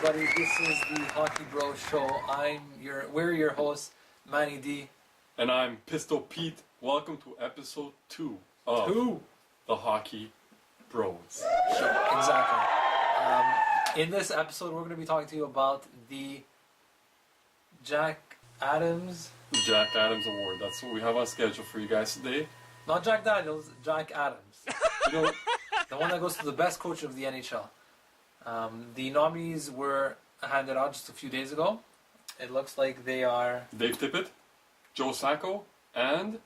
everybody. This is the Hockey Bro Show. We're your hosts, Manny D. And I'm Pistol Pete. Welcome to episode 2 of the Hockey Bros. Sure, exactly. In this episode, we're going to be talking to you about the Jack Adams. Jack Adams Award. That's what we have on schedule for you guys today. Not Jack Daniels, Jack Adams. You know, The one that goes to the best coach of the NHL. The nominees were handed out just a few days ago. It looks like they are Dave Tippett, Joe Sacco, and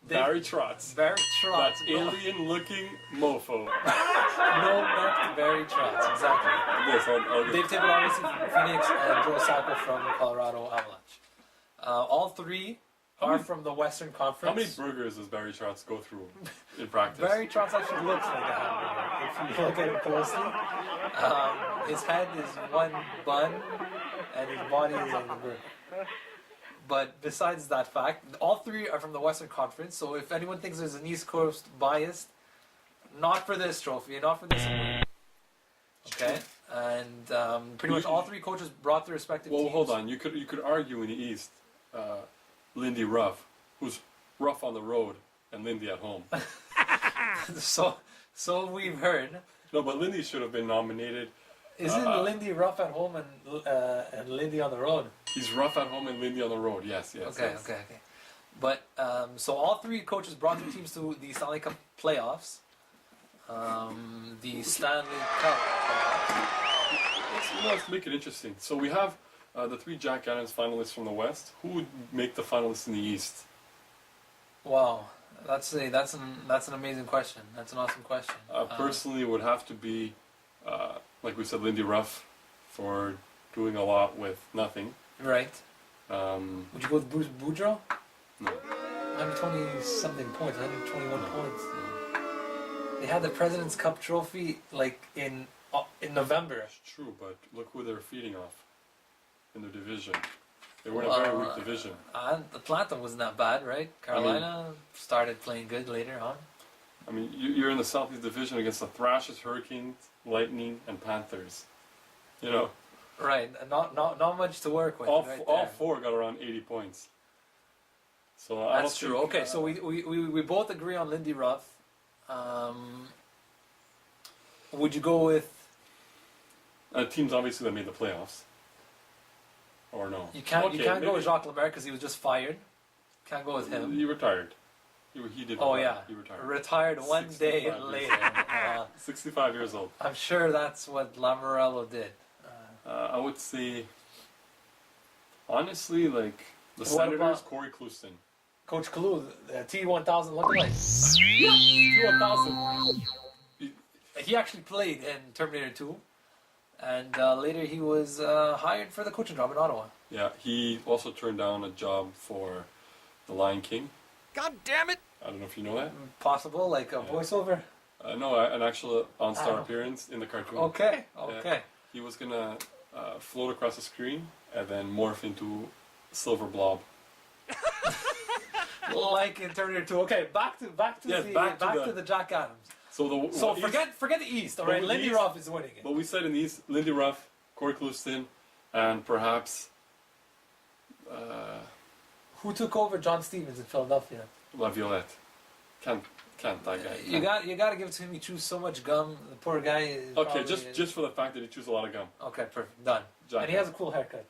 Barry Trotz. Barry Trotz. That's alien-looking mofo. No, not Barry Trotz, exactly. Yes, I'll Dave Tippett, obviously from Phoenix, and Joe Sacco from Colorado Avalanche. All three are from the Western Conference. How many burgers does Barry Trotz go through in practice? Barry Trotz actually looks like a hamburger if you look at him closely. His head is one bun, and his body is like a burger. But besides that fact, all three are from the Western Conference. So if anyone thinks there's an East Coast bias, not for this trophy, not for this award. Okay, and pretty much all three coaches brought their respective teams. Well, hold on. You could argue in the East, Lindy Ruff, who's rough on the road, and Lindy at home. So we've heard. No, but Lindy should have been nominated. Isn't Lindy rough at home and Lindy on the road? He's rough at home and Lindy on the road. Yes. Okay. But so all three coaches brought their teams to the Stanley Cup playoffs. The Stanley Cup playoffs. Let's make it interesting. So we have the three Jack Adams finalists from the West. Who would make the finalists in the East? Wow, that's an amazing question. That's an awesome question. Personally, it would have to be, like we said, Lindy Ruff for doing a lot with nothing. Right. Would you go with Bruce Boudreau? No. 120-something points, 121 points. They had the President's Cup trophy like in November. That's true, but look who they're feeding off in their division. They were in a very weak division. Atlanta wasn't that bad, right? Carolina started playing good later on. I mean, you're in the Southeast Division against the Thrashers, Hurricanes, Lightning, and Panthers. You know. Right, not much to work with. All four got around 80 points. So that's true. Okay, so we both agree on Lindy Ruff. Would you go with teams obviously that made the playoffs? Or no? You can't go with Jacques Lemaire because he was just fired. Can't go with him. He retired. He did. Oh retire. Yeah, he retired. Retired one day later. 65 years old. I'm sure that's what Lamoriello did. I would say, honestly, like the Senators, Corey Clouston. Coach Kalu, T1000 lookalike. T1000. He actually played in Terminator 2, and later he was hired for the coaching job in Ottawa. Yeah, he also turned down a job for The Lion King. God damn it! I don't know if you know that. Possible, like a voiceover? No, an actual on-star appearance in the cartoon. Okay. He was gonna float across the screen and then morph into Silver Blob. Like in Terminator 2. Okay, back to the Jack Adams. So forget the East, all right? Lindy Ruff is winning it. But we said in the East, Lindy Ruff, Corey Clouston, and perhaps who took over John Stevens in Philadelphia? Laviolette. Can't that guy. You got to give it to him. He chews so much gum. The poor guy. Is okay, just for the fact that he chews a lot of gum. Okay, perfect, done. Jack and he has a cool haircut.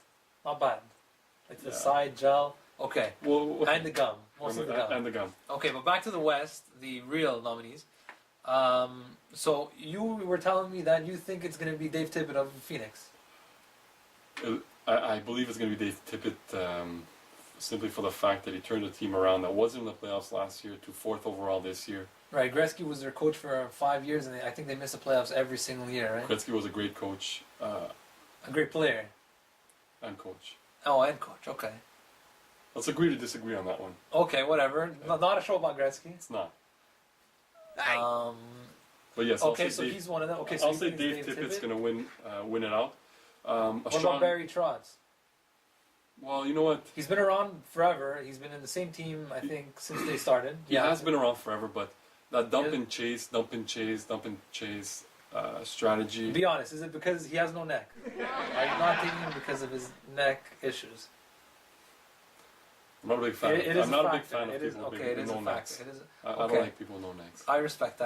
Not bad. Like the side gel. Okay. Well, and the gum. Mostly the gum. And the gum. Okay, but back to the West, the real nominees. So you were telling me that you think it's going to be Dave Tippett of Phoenix. I believe it's going to be Dave Tippett simply for the fact that he turned the team around that wasn't in the playoffs last year to 4th overall this year. Right, Gretzky was their coach for 5 years, and I think they missed the playoffs every single year, right? Gretzky was a great coach. A great player. And coach. Oh, and coach, okay. Let's agree to disagree on that one. Okay, whatever. Yeah. Not a show about Gretzky. It's not. But yes. Okay, so he's one of them. Okay, so I'll say Dave Tippett's going to win it out. What about Barry Trotz? Well, you know what? He's been around forever. He's been in the same team, I think, since they started. He has been around forever, but that dump and chase, strategy. Be honest, is it because he has no neck? Are you not taking him because of his neck issues? I'm not a big fan. It is I'm not a big factor. fan of It is people okay. It with is no a necks. factor. It is. I don't Okay. like people with no necks. I respect that.